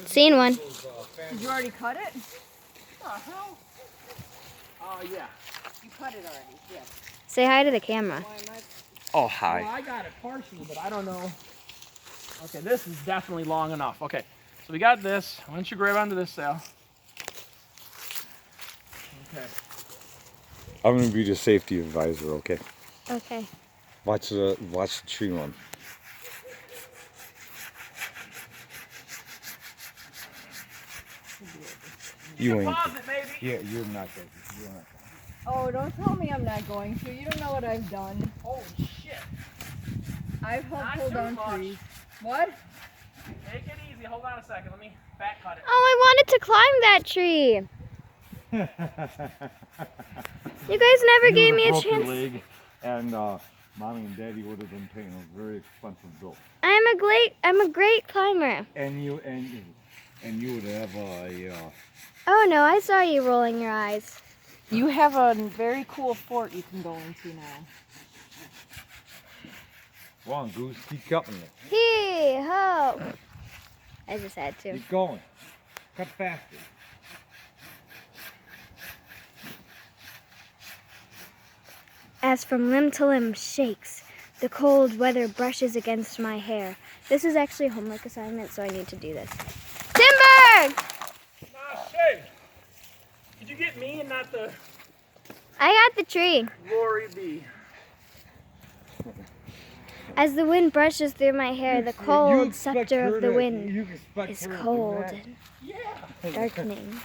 Seen one. Did you already cut it? What the hell? Oh, yeah. You cut it already, yeah. Say hi to the camera. Oh, hi. Well, I got it partially, but I don't know. Okay, this is definitely long enough. Okay, so we got this. Why don't you grab onto this, Sal? Okay. I'm gonna be the safety advisor, okay? Okay. Watch the tree run. You ain't. Pause it, maybe. Yeah, you're not going. You're not. Oh, don't tell me I'm not going to. You don't know what I've done. Holy shit. I've helped Not pull too down much. trees. What? Take it easy. Hold on a second. Let me back cut it. Oh, I wanted to climb that tree. You guys never gave me a chance. Leg, and mommy and daddy would have been paying a very expensive bill. I'm a great climber. And you would have Oh no, I saw you rolling your eyes. You have a very cool fort you can go into now. Go on, Goose, keep cutting it. Hee ho! I just had to. Keep going. Cut faster. As from limb to limb shakes, the cold weather brushes against my hair. This is actually a homework assignment, so I need to do this. Timber! Hey! Did you get me and not the I got the tree. Lori B? As the wind brushes through my hair, the cold scepter of the wind is cold and darkening.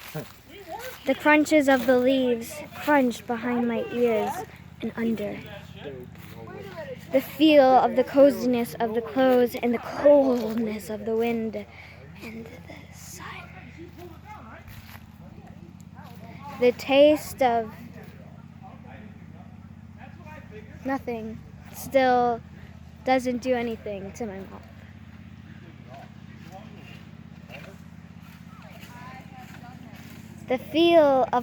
The crunches of the leaves crunch behind my ears and under. The feel of the coziness of the clothes and the coldness of the wind and the sun. The taste of nothing still doesn't do anything to my mouth. The feel of